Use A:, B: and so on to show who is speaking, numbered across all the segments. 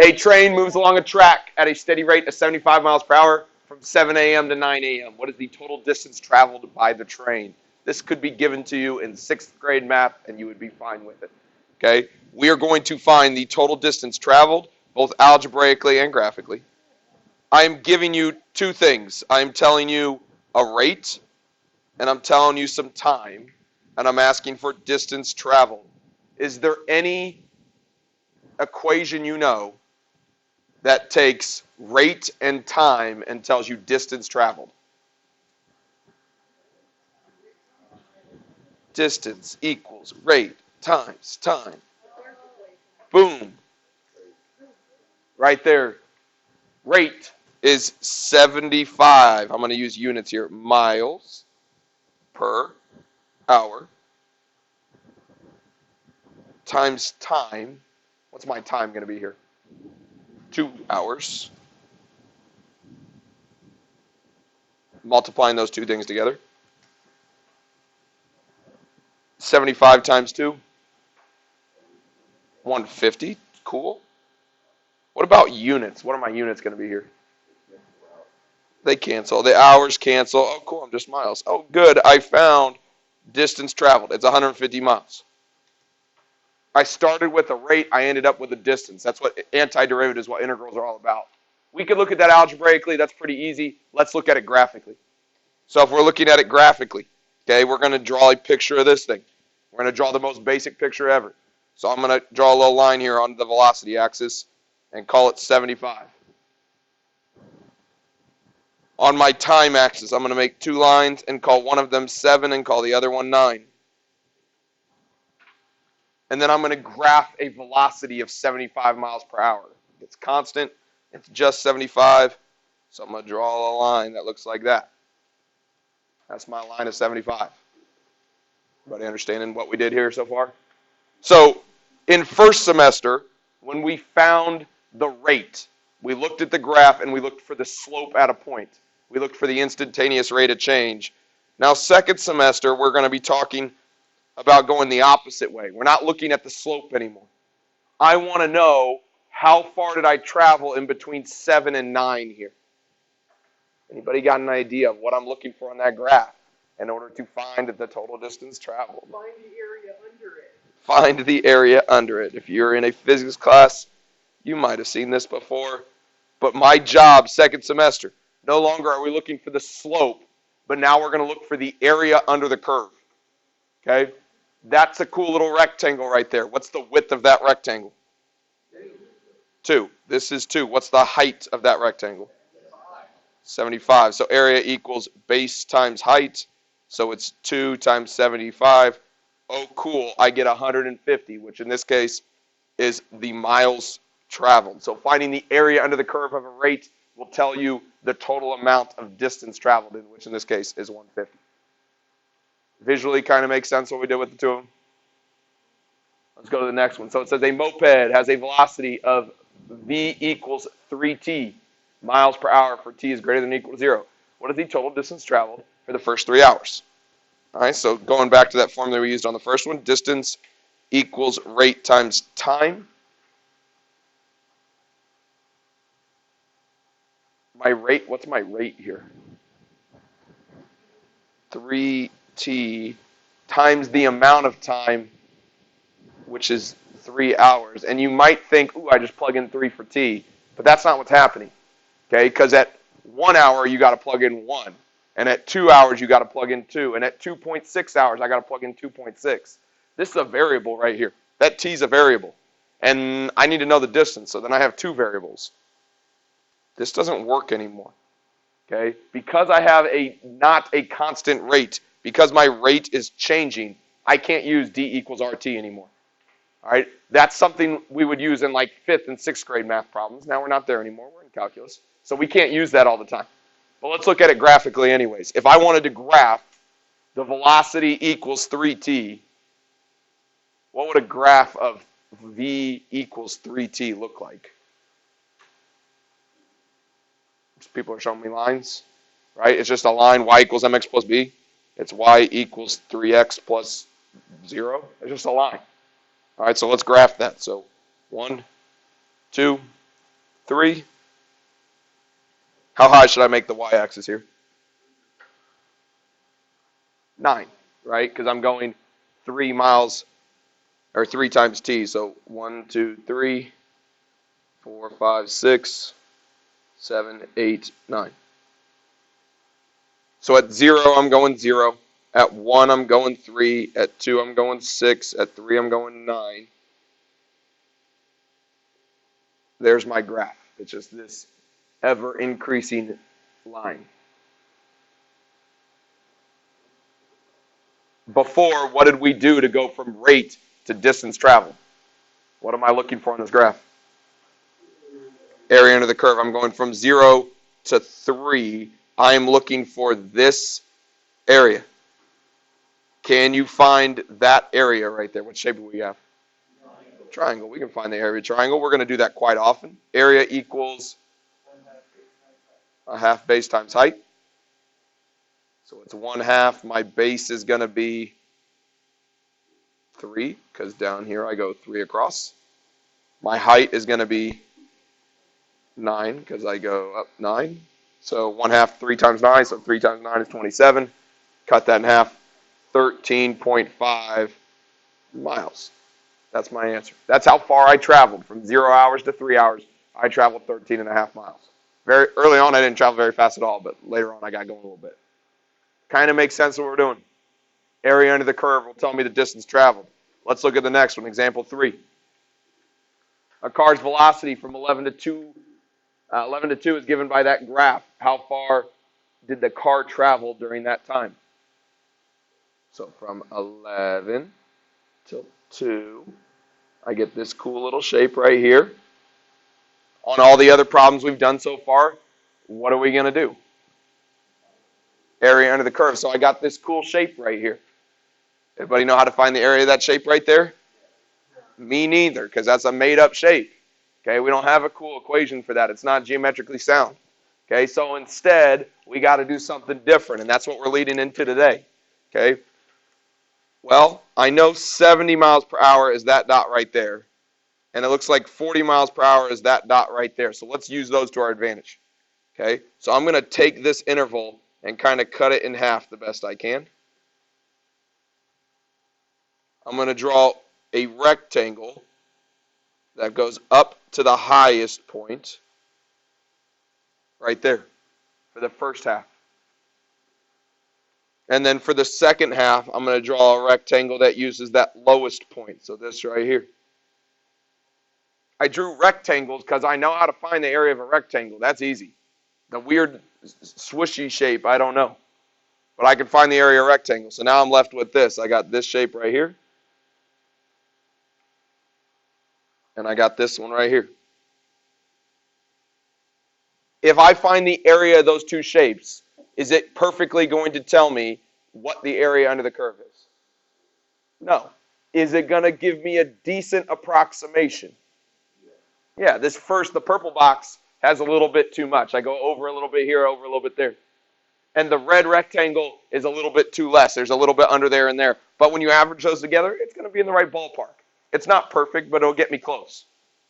A: A train moves along a track at a steady rate of 75 miles per hour from 7 a.m. to 9 a.m. What is the total distance traveled by the train? This could be given to you in 6th grade math, and you would be fine with it. Okay? We are going to find the total distance traveled, both algebraically and graphically. I am giving you two things. I am telling you a rate, and I'm telling you some time, and I'm asking for distance traveled. Is there any equation you know that takes rate and time and tells you distance traveled? Distance equals rate times time. Boom. Right there. Rate is 75. I'm going to use units here. Miles per hour times time. What's my time going to be here? 2 hours. Multiplying those two things together. 75 times 2. 150. Cool. What about units? What are my units going to be here? They cancel. The hours cancel. Oh, cool. I'm just miles. Oh, good. I found distance traveled. It's 150 miles. I started with a rate. I ended up with a distance. That's what antiderivative is, what integrals are all about. We could look at that algebraically. That's pretty easy. Let's look at it graphically. So if we're looking at it graphically, okay, we're going to draw a picture of this thing. We're going to draw the most basic picture ever. So I'm going to draw a little line here on the velocity axis and call it 75. On my time axis, I'm going to make 2 lines and call one of them 7 and call the other one 9. And then I'm going to graph a velocity of 75 miles per hour. It's constant. It's just 75. So I'm going to draw a line that looks like that. That's my line of 75. Everybody understanding what we did here so far? So in first semester, when we found the rate, we looked at the graph and we looked for the slope at a point. We looked for the instantaneous rate of change. Now second semester, we're going to be talking about going the opposite way. We're not looking at the slope anymore. I want to know how far did I travel in between 7 and 9 here. Anybody got an idea of what I'm looking for on that graph in order to find the total distance traveled?
B: Find the area under it.
A: Find the area under it. If you're in a physics class, you might have seen this before. But my job, second semester, no longer are we looking for the slope, but now we're going to look for the area under the curve. Okay? That's a cool little rectangle right there. What's the width of that rectangle? 2. This is 2. What's the height of that rectangle? 75. So area equals base times height. So it's 2 times 75. Oh, cool. I get 150, which in this case is the miles traveled. So finding the area under the curve of a rate will tell you the total amount of distance traveled, in which in this case is 150. Visually kind of makes sense what we did with the two of them. Let's go to the next one. So it says a moped has a velocity of v equals 3t miles per hour for t is greater than or equal to 0. What is the total distance traveled for the first 3 hours? All right, so going back to that formula we used on the first one, distance equals rate times time. My rate, what's my rate here? 3t times the amount of time, which is 3 hours. And you might think, ooh, I just plug in 3 for t. But that's not what's happening. Okay, because at 1 hour, you got to plug in 1. And at 2 hours, you got to plug in 2. And at 2.6 hours, I got to plug in 2.6. This is a variable right here. That t is a variable. And I need to know the distance, so then I have 2 variables. This doesn't work anymore. Okay, because I have not a constant rate, because my rate is changing, I can't use d equals rt anymore. All right, that's something we would use in like 5th and 6th grade math problems. Now we're not there anymore. We're in calculus. So we can't use that all the time. But let's look at it graphically anyways. If I wanted to graph the velocity equals 3t, what would a graph of v equals 3t look like? People are showing me lines, right? It's just a line, y equals mx plus b. It's y equals 3x plus 0. It's just a line. All right, so let's graph that. So 1, 2, 3. How high should I make the y-axis here? 9, right? Because I'm going 3 miles, or 3 times t. So 1, 2, 3, 4, 5, 6, 7, 8, 9. So at 0, I'm going 0. At 1, I'm going 3. At 2, I'm going 6. At 3, I'm going 9. There's my graph. It's just this ever-increasing line. Before, what did we do to go from rate to distance traveled? What am I looking for in this graph? Area under the curve. I'm going from 0 to 3. I'm looking for this area. Can you find that area right there? What shape do we have? Triangle. We can find the area of a triangle. We're going to do that quite often. Area equals a half base times height. So it's 1/2. My base is going to be 3, because down here I go 3 across. My height is going to be 9, because I go up 9. So 1/2, 3 times 9, so 3 times 9 is 27. Cut that in half, 13.5 miles. That's my answer. That's how far I traveled. From 0 hours to 3 hours, I traveled 13.5 miles. Very early on, I didn't travel very fast at all, but later on, I got going a little bit. Kind of makes sense what we're doing. Area under the curve will tell me the distance traveled. Let's look at the next one, example 3. A car's velocity from 11 to 2 is given by that graph. How far did the car travel during that time? So from 11 till 2, I get this cool little shape right here. On all the other problems we've done so far, what are we going to do? Area under the curve. So I got this cool shape right here. Everybody know how to find the area of that shape right there? Me neither, because that's a made-up shape. Okay, we don't have a cool equation for that. It's not geometrically sound. Okay, so instead, we got to do something different, and that's what we're leading into today. Okay, well, I know 70 miles per hour is that dot right there, and it looks like 40 miles per hour is that dot right there. So let's use those to our advantage. Okay, so I'm going to take this interval and kind of cut it in half the best I can. I'm going to draw a rectangle that goes up to the highest point right there for the first half. And then for the second half, I'm going to draw a rectangle that uses that lowest point. So this right here. I drew rectangles because I know how to find the area of a rectangle. That's easy. The weird swishy shape, I don't know. But I can find the area of a rectangle. So now I'm left with this. I got this shape right here. And I got this one right here. If I find the area of those two shapes, is it perfectly going to tell me what the area under the curve is? No. Is it going to give me a decent approximation? Yeah, the purple box has a little bit too much. I go over a little bit here, over a little bit there. And the red rectangle is a little bit too less. There's a little bit under there and there. But when you average those together, it's going to be in the right ballpark. It's not perfect, but it'll get me close.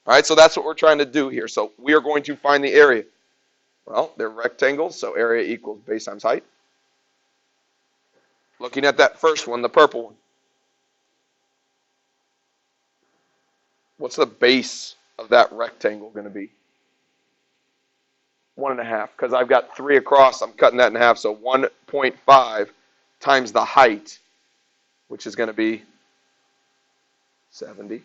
A: All right, so that's what we're trying to do here. So we are going to find the area. Well, they're rectangles, so area equals base times height. Looking at that first one, the purple one. What's the base of that rectangle going to be? 1.5, because I've got 3 across. I'm cutting that in half, so 1.5 times the height, which is going to be 70.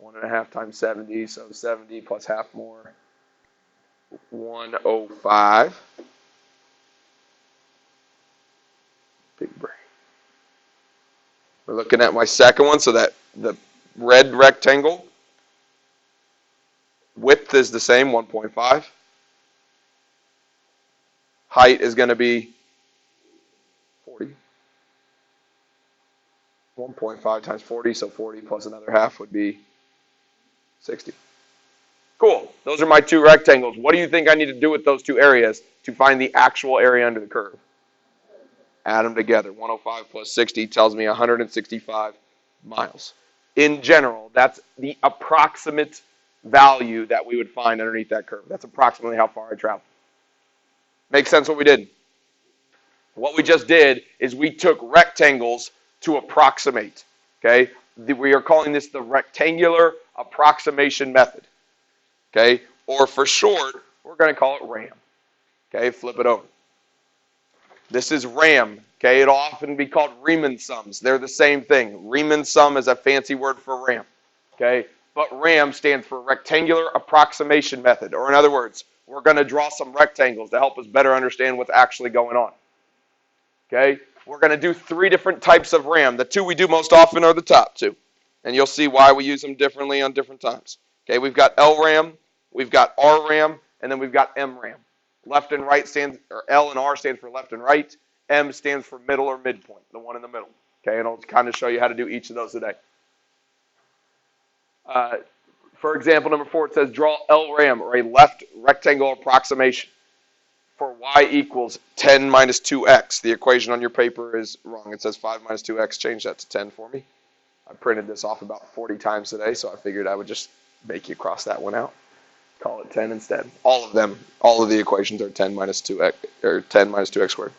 A: 1.5 times 70, so 70 plus half more. 105. Big brain. We're looking at my second one, so that the red rectangle width is the same, 1.5. Height is going to be 40. 1.5 times 40, so 40 plus another half would be 60. Cool. Those are my two rectangles. What do you think I need to do with those two areas to find the actual area under the curve? Add them together. 105 plus 60 tells me 165 miles. In general, that's the approximate value that we would find underneath that curve. That's approximately how far I travel. Make sense what we did? What we just did is we took rectangles to approximate. Okay? We are calling this the rectangular approximation method. Okay? Or for short, we're going to call it RAM. Okay? Flip it over. This is RAM. Okay? It'll often be called Riemann sums. They're the same thing. Riemann sum is a fancy word for RAM. Okay? But RAM stands for rectangular approximation method. Or in other words, we're going to draw some rectangles to help us better understand what's actually going on. Okay? We're going to do 3 different types of RAM. The 2 we do most often are the top 2. And you'll see why we use them differently on different times. Okay, we've got LRAM, we've got RRAM, and then we've got MRAM. Left and right stands, or L and R stands for left and right. M stands for middle or midpoint, the one in the middle. Okay, and I'll kind of show you how to do each of those today. For example, number 4, it says draw LRAM, or a left rectangle approximation, for y equals 10 minus 2x. The equation on your paper is wrong. It says 5 minus 2x. Change that to 10 for me. I printed this off about 40 times today, so I figured I would just make you cross that one out. Call it 10 instead. All of them, all of the equations are 10 minus 2x, or 10 minus 2x squared.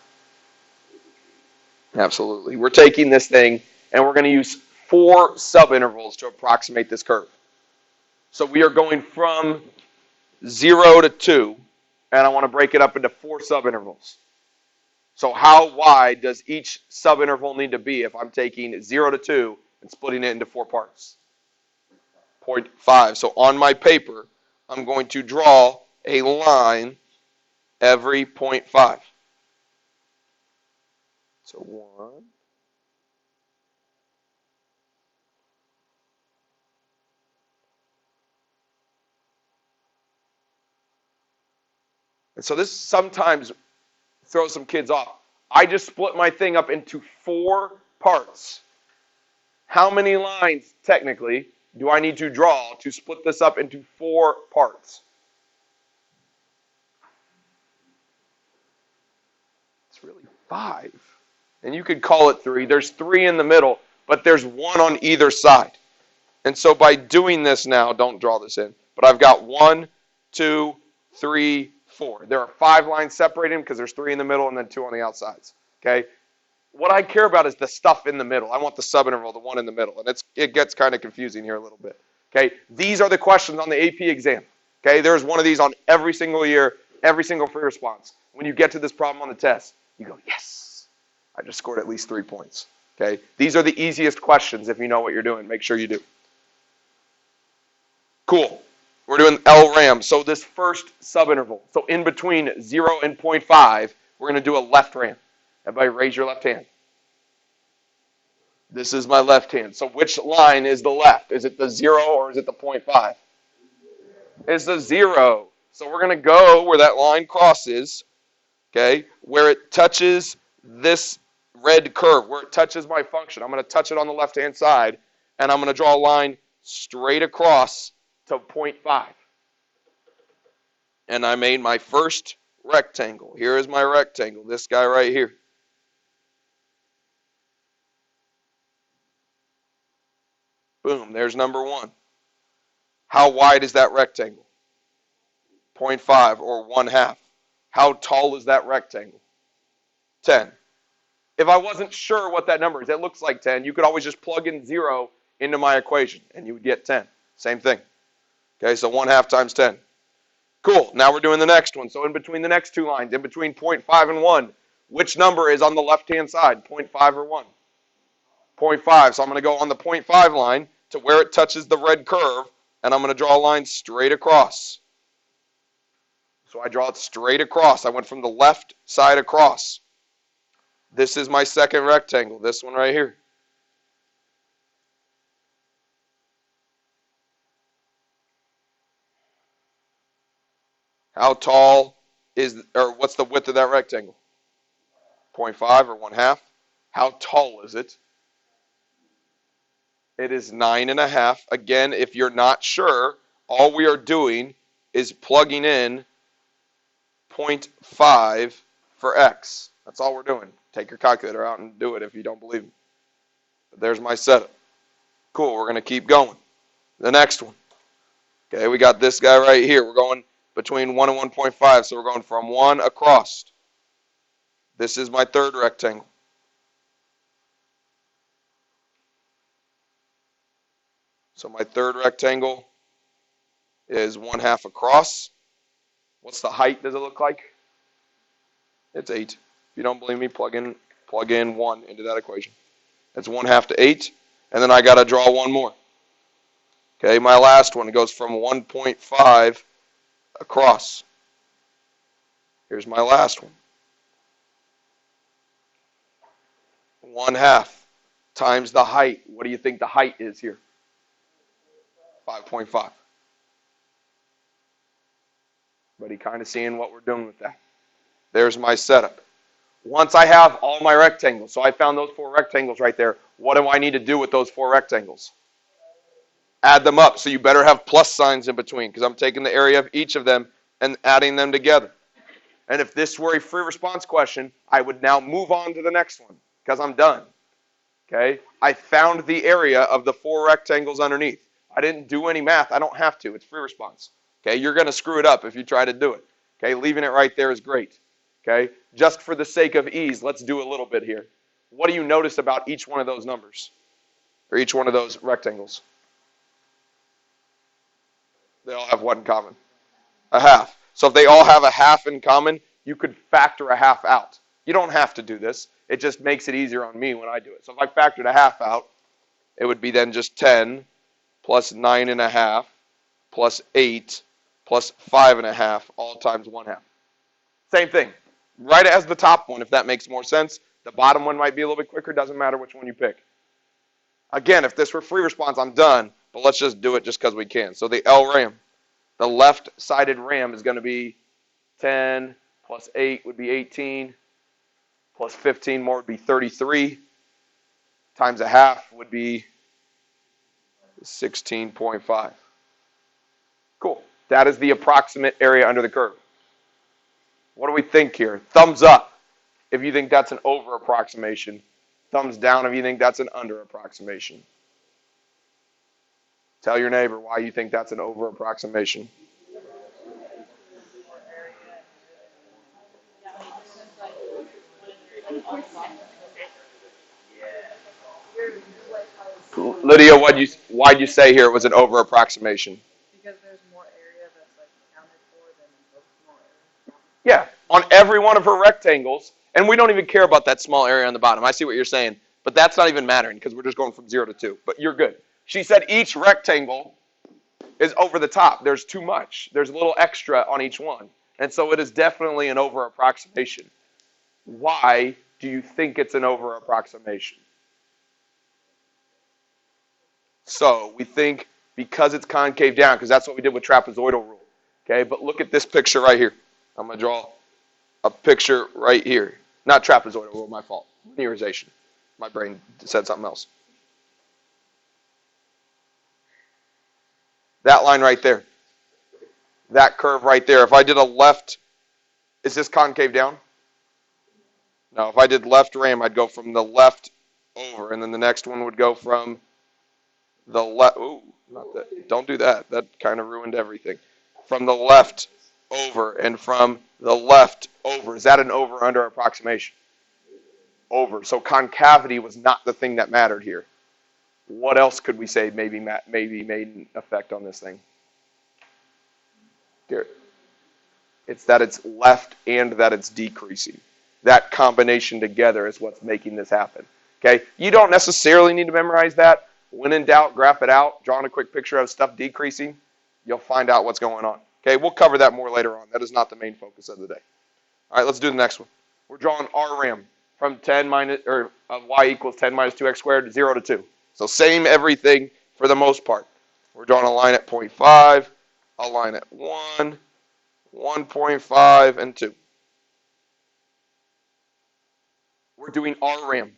A: Absolutely. We're taking this thing, and we're going to use 4 subintervals to approximate this curve. So we are going from 0 to 2, and I want to break it up into 4 subintervals. So how wide does each subinterval need to be if I'm taking 0 to 2 and splitting it into 4 parts? 0.5. So on my paper, I'm going to draw a line every 0.5. So 1. And so this sometimes throws some kids off. I just split my thing up into 4 parts. How many lines, technically, do I need to draw to split this up into 4 parts? It's really 5. And you could call it 3. There's 3 in the middle, but there's 1 on either side. And so by doing this now, don't draw this in, but I've got 1, 2, 3, 4. There are 5 lines separating because there's 3 in the middle and then 2 on the outsides. Okay? What I care about is the stuff in the middle. I want the subinterval, the one in the middle. And it gets kind of confusing here a little bit. Okay? These are the questions on the AP exam. Okay? There's one of these on every single year, every single free response. When you get to this problem on the test, you go, yes, I just scored at least 3 points. Okay? These are the easiest questions if you know what you're doing. Make sure you do. Cool. We're doing LRAM. So this first subinterval. So in between 0 and 0.5, we're going to do a left RAM. Everybody raise your left hand. This is my left hand. So which line is the left? Is it the 0 or is it the 0.5? It's the 0. So we're going to go where that line crosses, okay, where it touches this red curve, where it touches my function. I'm going to touch it on the left-hand side, and I'm going to draw a line straight across to 0.5. And I made my first rectangle. Here is my rectangle, this guy right here. Boom, there's number 1. How wide is that rectangle? 0.5 or 1/2. How tall is that rectangle? 10. If I wasn't sure what that number is, it looks like 10, you could always just plug in 0 into my equation and you would get 10. Same thing. Okay, so 1/2 times 10. Cool, now we're doing the next one. So in between the next 2 lines, in between 0.5 and 1, which number is on the left-hand side, 0.5 or 1? 0.5, so I'm going to go on the 0.5 line to where it touches the red curve, and I'm going to draw a line straight across. So I draw it straight across. I went from the left side across. This is my second rectangle, this one right here. How tall is, or what's the width of that rectangle? 0.5 or 1/2. How tall is it? It is 9.5. Again, if you're not sure, all we are doing is plugging in 0.5 for x. That's all we're doing. Take your calculator out and do it if you don't believe me. But there's my setup. Cool, we're going to keep going. The next one. Okay, we got this guy right here. We're going between 1 and 1.5, so we're going from 1 across. This is my third rectangle. So my third rectangle is 1/2 across. What's the height does it look like? It's 8. If you don't believe me, plug in 1 into that equation. It's 1/2 to 8. And then I got to draw one more. Okay, my last one goes from 1.5 across. Here's my last one. 1/2 times the height. What do you think the height is here? 5.5. But you kind of seeing what we're doing with that. There's my setup. Once I have all my rectangles, so I found those 4 rectangles right there, what do I need to do with those 4 rectangles? Add them up. So you better have plus signs in between because I'm taking the area of each of them and adding them together. And if this were a free response question, I would now move on to the next one because I'm done. Okay? I found the area of the 4 rectangles underneath. I didn't do any math. I don't have to. It's free response. Okay? You're going to screw it up if you try to do it. Okay? Leaving it right there is great. Okay? Just for the sake of ease, let's do a little bit here. What do you notice about each one of those numbers? Or each one of those rectangles? They all have what in common? A half. So if they all have a half in common, you could factor a half out. You don't have to do this. It just makes it easier on me when I do it. So if I factored a half out, it would be then just 10 plus 9.5 plus 8 plus 5.5 all times 1/2. Same thing. Right as the top one, if that makes more sense. The bottom one might be a little bit quicker. Doesn't matter which one you pick. Again, if this were free response, I'm done. But let's just do it just because we can. So the LRAM, the left-sided RAM is going to be 10 plus 8 would be 18. Plus 15 more would be 33. Times a half would be 16.5. Cool. That is the approximate area under the curve. What do we think here? Thumbs up if you think that's an over approximation. Thumbs down if you think that's an under approximation. Tell your neighbor why you think that's an over approximation. Lydia, why'd you say here it was an over approximation?
B: Because there's more area that's like accounted for than the small area.
A: Yeah, on every one of her rectangles, and we don't even care about that small area on the bottom. I see what you're saying, but that's not even mattering because we're just going from 0 to 2. But you're good. She said each rectangle is over the top. There's too much. There's a little extra on each one. And so it is definitely an over approximation. Why do you think it's an over approximation? So we think because it's concave down, because that's what we did with trapezoidal rule. Okay, but look at this picture right here. I'm going to draw a picture right here. Not trapezoidal rule, my fault. Linearization. My brain said something else. That line right there. That curve right there. If I did a left, is this concave down? No, if I did left RAM, I'd go from the left over, and then the next one would go from the left. Ooh, not that. Don't do that. That kind of ruined everything. From the left over and from the left over. Is that an over or under approximation? Over. So concavity was not the thing that mattered here. What else could we say maybe made an effect on this thing? Here. It's that it's left and that it's decreasing. That combination together is what's making this happen. Okay? You don't necessarily need to memorize that. When in doubt, graph it out. Drawing a quick picture of stuff decreasing, you'll find out what's going on. Okay? We'll cover that more later on. That is not the main focus of the day. All right, let's do the next one. We're drawing RRAM from 10 minus, or y equals 10 minus 2x squared, 0 to 2. So same everything for the most part. We're drawing a line at 0.5, a line at 1, 1.5, and 2. We're doing RRAM.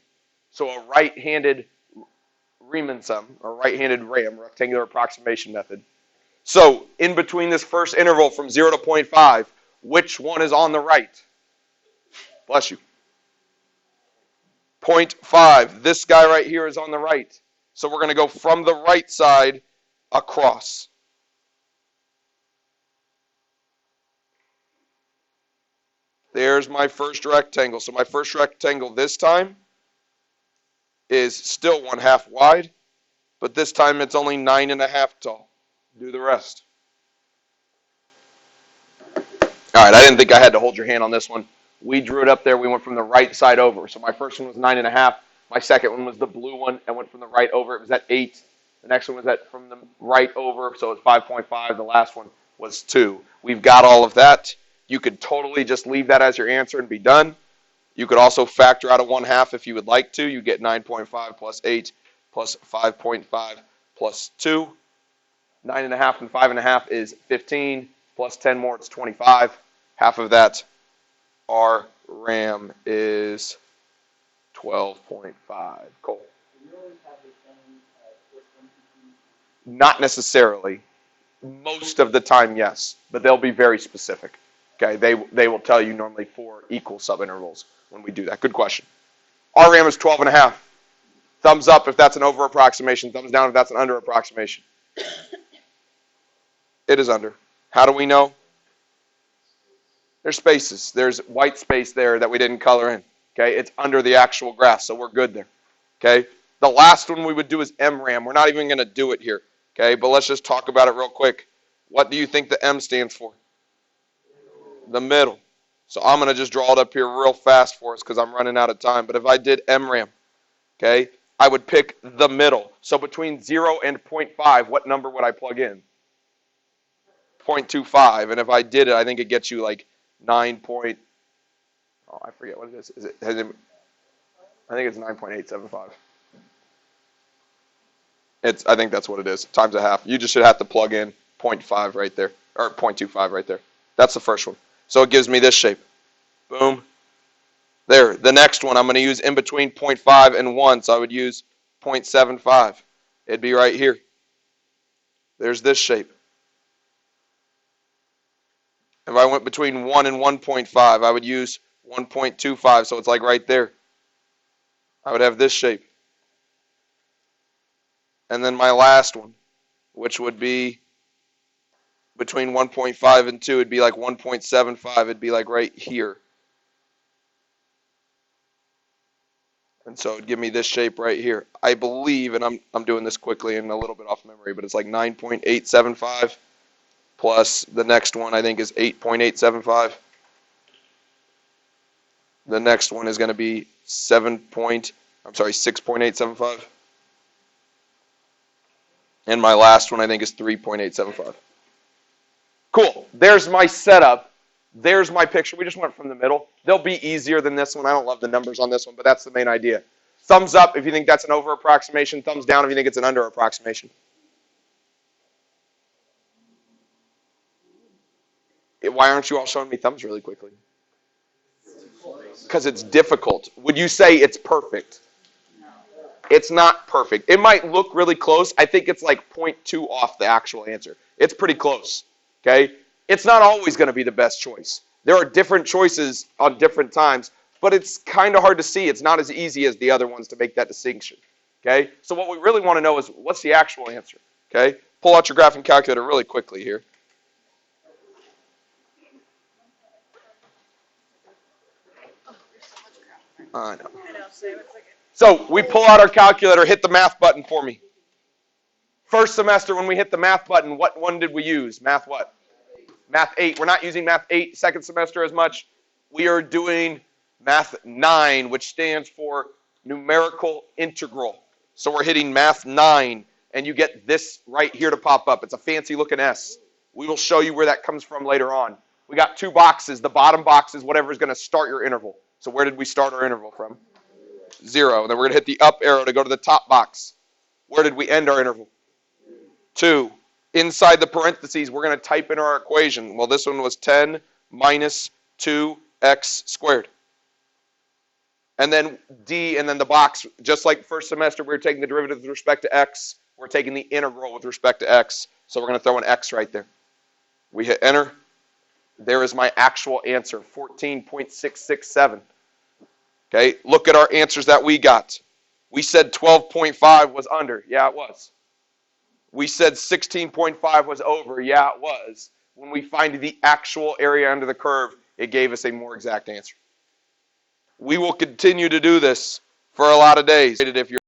A: So a right-handed Riemann sum, or right-handed RAM, rectangular approximation method. So in between this first interval from 0 to 0.5, which one is on the right? Bless you. 0.5. This guy right here is on the right. So we're going to go from the right side across. There's my first rectangle. So my first rectangle this time is still 1/2 wide, but this time it's only 9.5 tall. Do the rest. All right, I didn't think I had to hold your hand on this one. We drew it up there. We went from the right side over. So my first one was 9.5. My second one was the blue one and went from the right over. It was at 8. The next one was from the right over, so it was 5.5. The last one was 2. We've got all of that. You could totally just leave that as your answer and be done. You could also factor out a 1/2 if you would like to. You get 9.5 plus 8 plus 5.5 plus 2. 9.5 and 5.5 is 15. Plus 10 more, it's 25. Half of that, our RAM is 12.5. Cool. Not necessarily. Most of the time, yes. But they'll be very specific. Okay, they will tell you normally 4 equal subintervals when we do that. Good question. Our RAM is 12.5. Thumbs up if that's an over approximation. Thumbs down if that's an under approximation. It is under. How do we know? There's spaces. There's white space there that we didn't color in. Okay, it's under the actual graph, so we're good there. Okay, the last one we would do is MRAM. We're not even going to do it here. Okay, but let's just talk about it real quick. What do you think the M stands for? The middle. So I'm going to just draw it up here real fast for us because I'm running out of time. But if I did MRAM, okay, I would pick the middle. So between 0 and 0.5, what number would I plug in? 0.25, and if I did it, I think it gets you like 9. I forget what it is. I think it's 9.875. I think that's what it is. Times a half. You just should have to plug in 0.5 right there, or 0.25 right there. That's the first one. So it gives me this shape. Boom. There. The next one I'm going to use in between 0.5 and 1, so I would use 0.75. It'd be right here. There's this shape. If I went between 1 and 1.5, I would use 1.25, so it's like right there. I would have this shape. And then my last one, which would be between 1.5 and 2, it'd be like 1.75. It'd be like right here. And so it'd give me this shape right here. I believe, and I'm doing this quickly and a little bit off memory, but it's like 9.875. Plus the next one I think is 8.875. The next one is going to be 6.875. And my last one I think is 3.875. Cool. There's my setup. There's my picture. We just went from the middle. They'll be easier than this one. I don't love the numbers on this one, but that's the main idea. Thumbs up if you think that's an over approximation. Thumbs down if you think it's an under approximation. Why aren't you all showing me thumbs really quickly? Because it's difficult. Would you say it's perfect? It's not perfect. It might look really close. I think it's like 0.2 off the actual answer. It's pretty close. Okay? It's not always going to be the best choice. There are different choices on different times, but it's kind of hard to see. It's not as easy as the other ones to make that distinction. Okay? So what we really want to know is what's the actual answer? Okay? Pull out your graphing calculator really quickly here. I know. So we pull out our calculator, hit the math button for me. First semester when we hit the math button, what one did we use? Math what? Math 8. We're not using Math 8 second semester as much. We are doing Math 9, which stands for Numerical Integral. So we're hitting Math 9, and you get this right here to pop up. It's a fancy looking S. We will show you where that comes from later on. We got 2 boxes. The bottom box is whatever is going to start your interval. So where did we start our interval from? 0. And then we're going to hit the up arrow to go to the top box. Where did we end our interval? 2. Inside the parentheses, we're going to type in our equation. Well, this one was 10 minus 2x squared. And then D, and then the box, just like first semester, we were taking the derivative with respect to x. We're taking the integral with respect to x. So we're going to throw an x right there. We hit enter. There is my actual answer, 14.667. Okay, look at our answers that we got. We said 12.5 was under. Yeah, it was. We said 16.5 was over. Yeah, it was. When we find the actual area under the curve, it gave us a more exact answer. We will continue to do this for a lot of days. If you're